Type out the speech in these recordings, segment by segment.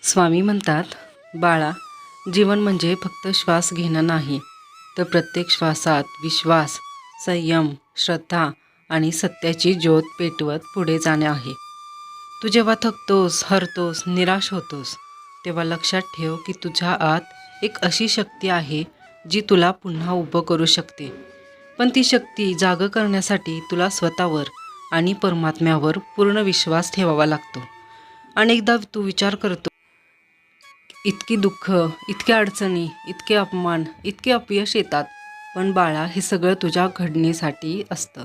स्वामी म्हणतात, बाळा, जीवन म्हणजे फक्त श्वास घेणं नाही, तर प्रत्येक श्वासात विश्वास, संयम, श्रद्धा आणि सत्याची ज्योत पेटवत पुढे जाणे आहे. तू जेव्हा थकतोस, हरतोस, निराश होतोस, तेव्हा लक्षात ठेव की तुझ्या आत एक अशी शक्ती आहे जी तुला पुन्हा उभं करू शकते. पण ती शक्ती जागं करण्यासाठी तुला स्वतःवर आणि परमात्म्यावर पूर्ण विश्वास ठेवावा लागतो. अनेकदा तू विचार करतो, इतकी दुःख, इतक्या अडचणी, इतके अपमान, इतके अपयश येतात, पण बाळा, हे सगळं तुझ्या घडणीसाठी असतं.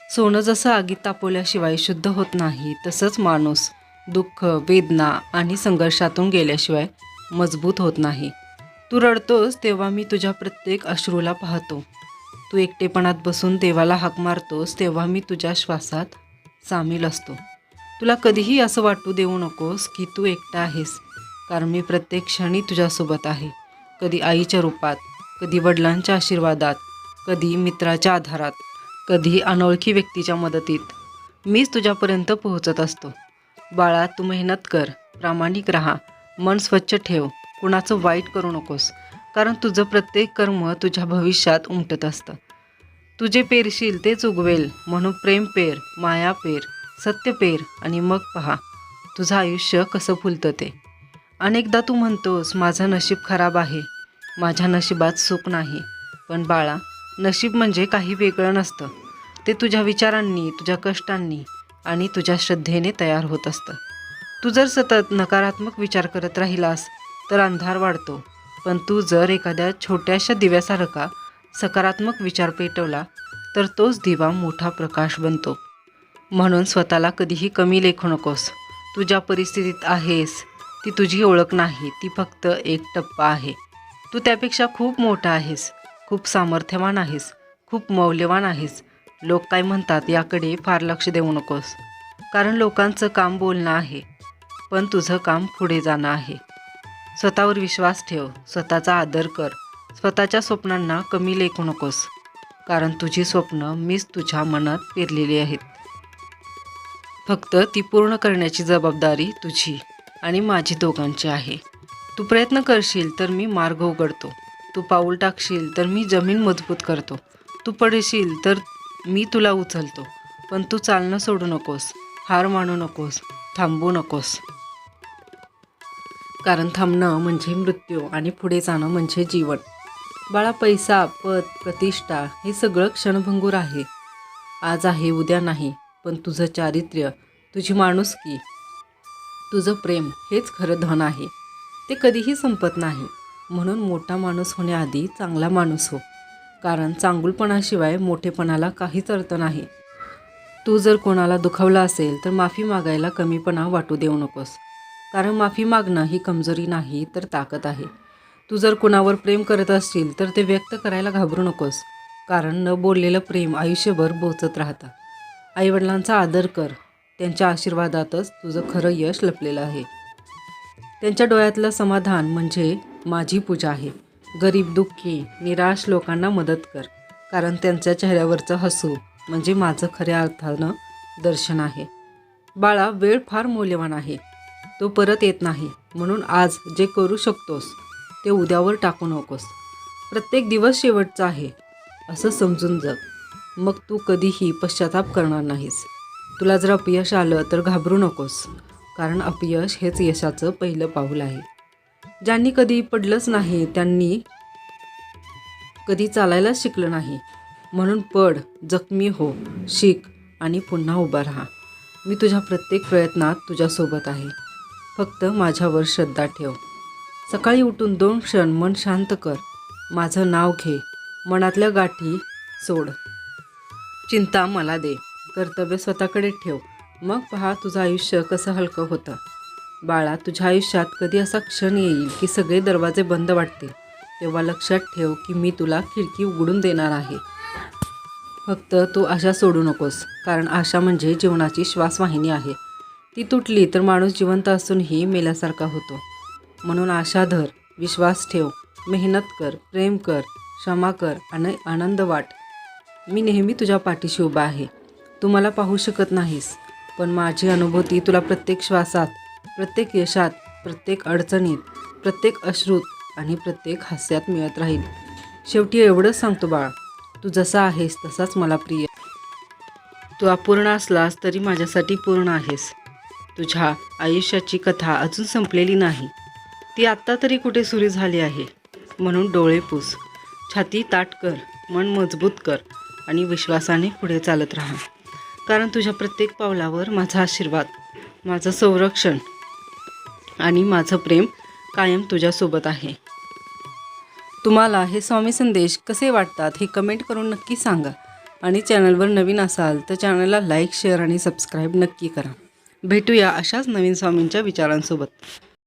सोनं जसं आगीत तापवल्याशिवाय शुद्ध होत नाही, तसंच माणूस दुःख, वेदना आणि संघर्षातून गेल्याशिवाय मजबूत होत नाही. तू रडतोस तेव्हा मी तुझ्या प्रत्येक अश्रूला पाहतो. तू एकटेपणात बसून देवाला हाक मारतोस तेव्हा मी तुझ्या श्वासात सामील असतो. तुला कधीही असं वाटू देऊ नकोस की तू एकटा आहेस, कारण मी प्रत्येक क्षणी तुझ्यासोबत आहे. कधी आईच्या रूपात, कधी वडिलांच्या आशीर्वादात, कधी मित्राच्या आधारात, कधी अनोळखी व्यक्तीच्या मदतीत. मीच तुझ्यापर्यंत पोहोचत असतो. बाळा, तू मेहनत कर, प्रामाणिक राहा, मन स्वच्छ ठेव, कुणाचं वाईट करू नकोस, कारण तुझं प्रत्येक कर्म तुझ्या भविष्यात उमटत असतं. तू जे पेरशील तेच उगवेल, म्हणून प्रेम पेर, माया पेर, सत्य पेर आणि मग पहा तुझं आयुष्य कसं फुलतं ते. अनेकदा तू म्हणतोस, माझं नशीब खराब आहे, माझ्या नशिबात सुख नाही. पण बाळा, नशीब म्हणजे काही वेगळं नसतं. ते तुझ्या विचारांनी, तुझ्या कष्टांनी आणि तुझ्या श्रद्धेने तयार होत असतं. तू जर सतत नकारात्मक विचार करत राहिलास तर अंधार वाढतो, पण तू जर एखाद्या छोट्याशा दिव्यासारखा सकारात्मक विचार पेटवला तर तोच दिवा मोठा प्रकाश बनतो. म्हणून स्वतःला कधीही कमी लेखू नकोस. तू ज्या परिस्थितीत आहेस ती तुझी ओळख नाही, ती फक्त एक टप्पा आहे. तू त्यापेक्षा खूप मोठा आहेस, खूप सामर्थ्यवान आहेस, खूप मौल्यवान आहेस. लोक काय म्हणतात याकडे फार लक्ष देऊ नकोस, कारण लोकांचं काम बोलणं आहे, पण तुझं काम पुढे जाणं आहे. स्वतःवर विश्वास ठेव, स्वतःचा आदर कर, स्वतःच्या स्वप्नांना कमी लेखू नकोस, कारण तुझी स्वप्न मीच तुझ्या मनात पेरलेली आहेत. फक्त ती पूर्ण करण्याची जबाबदारी तुझी आणि माझी दोघांची आहे. तू प्रयत्न करशील तर मी मार्ग उघडतो, तू पाऊल टाकशील तर मी जमीन मजबूत करतो, तू पडशील तर मी तुला उचलतो. पण तू चालणं सोडू नकोस, हार मानू नकोस, थांबू नकोस, कारण थांबणं म्हणजे मृत्यू आणि पुढे जाणं म्हणजे जीवन. बाळा, पैसा, पद, प्रतिष्ठा हे सगळं क्षणभंगूर आहे. आज आहे, उद्या नाही. पण तुझं चारित्र्य, तुझी माणुसकी, तुझं प्रेम हेच खरं धन आहे. ते कधीही संपत नाही. म्हणून मोठा माणूस होण्याआधी चांगला माणूस हो, कारण चांगुलपणाशिवाय मोठेपणाला काहीच अर्थ नाही. तू जर कोणाला दुखावलं असेल तर माफी मागायला कमीपणा वाटू देऊ नकोस, कारण माफी मागणं ही कमजोरी नाही तर ताकद आहे. तू जर कुणावर प्रेम करत असशील तर ते व्यक्त करायला घाबरू नकोस, कारण न बोललेलं प्रेम आयुष्यभर बोचत राहतं. आईवडिलांचा आदर कर, त्यांच्या आशीर्वादातच तुझं खरं यश लपलेलं आहे. त्यांच्या डोळ्यातलं समाधान म्हणजे माझी पूजा आहे. गरीब, दुःखी, निराश लोकांना मदत कर, कारण त्यांच्या चेहऱ्यावरचं हसू म्हणजे माझं खऱ्या अर्थानं दर्शन आहे. बाळा, वेळ फार मौल्यवान आहे, तो परत येत नाही. म्हणून आज जे करू शकतोस ते उद्यावर टाकू नकोस. प्रत्येक दिवस शेवटचा आहे असं समजून जग, मग तू कधीही पश्चाताप करणार नाहीस. तुला जर अपयश आलं तर घाबरू नकोस, कारण अपयश हेच यशाचं पहिलं पाऊल आहे. ज्यांनी कधी पडलंच नाही त्यांनी कधी चालायलाच शिकलं नाही. म्हणून पड, जखमी हो, शिक आणि पुन्हा उभा राहा. मी तुझ्या प्रत्येक प्रयत्नात तुझ्यासोबत आहे. फक्त माझ्यावर श्रद्धा ठेव. सकाळी उठून 2 क्षण मन शांत कर, माझं नाव घे, मनातल्या गाठी सोड, चिंता मला दे, कर्तव्य स्वतःकडे ठेव. मग पहा तुझं आयुष्य कसं हलकं होतं. बाळा, तुझ्या आयुष्यात कधी असा क्षण येईल की सगळे दरवाजे बंद वाटतील, तेव्हा लक्षात ठेव की मी तुला खिडकी उघडून देणार आहे. फक्त तू आशा सोडू नकोस, कारण आशा म्हणजे जीवनाची श्वासवाहिनी आहे. ती तुटली तर माणूस जिवंत असूनही मेल्यासारखा होतो. म्हणून आशा धर, विश्वास ठेव, मेहनत कर, प्रेम कर, क्षमा कर आणि आनंद वाट. मी नेहमी तुझ्या पाठीशी उभा आहे. तू मला पाहू शकत नाहीस, पण माझी अनुभूती तुला प्रत्येक श्वासात, प्रत्येक यशात प्रत्येक अडचणीत, प्रत्येक अश्रूत आणि प्रत्येक हास्यात मिळत राहील. शेवटी एवढंच सांगतो बाळा, तू जसा आहेस तसाच मला प्रिय. तू अपूर्ण असलास तरी माझ्यासाठी पूर्ण आहेस. तुझ्या आयुष्याची कथा अजून संपलेली नाही. ती आत्ता तरी कुठे सुरू झाली आहे. म्हणून डोळे पुस, छाती ताठ कर, मन मजबूत कर आणि विश्वासाने पुढे चालत राहा. कारण तुझ्या प्रत्येक पावलावर माझा आशीर्वाद, माझं संरक्षण आणि माझं प्रेम कायम तुझ्यासोबत आहे. तुम्हाला हे स्वामी संदेश कसे वाटतात हे कमेंट करून नक्की सांगा. आणि चॅनलवर नवीन असाल तर चॅनलला लाईक, शेअर आणि सबस्क्राईब नक्की करा. भेटूया अशाच नवीन स्वामींच्या विचारांसोबत.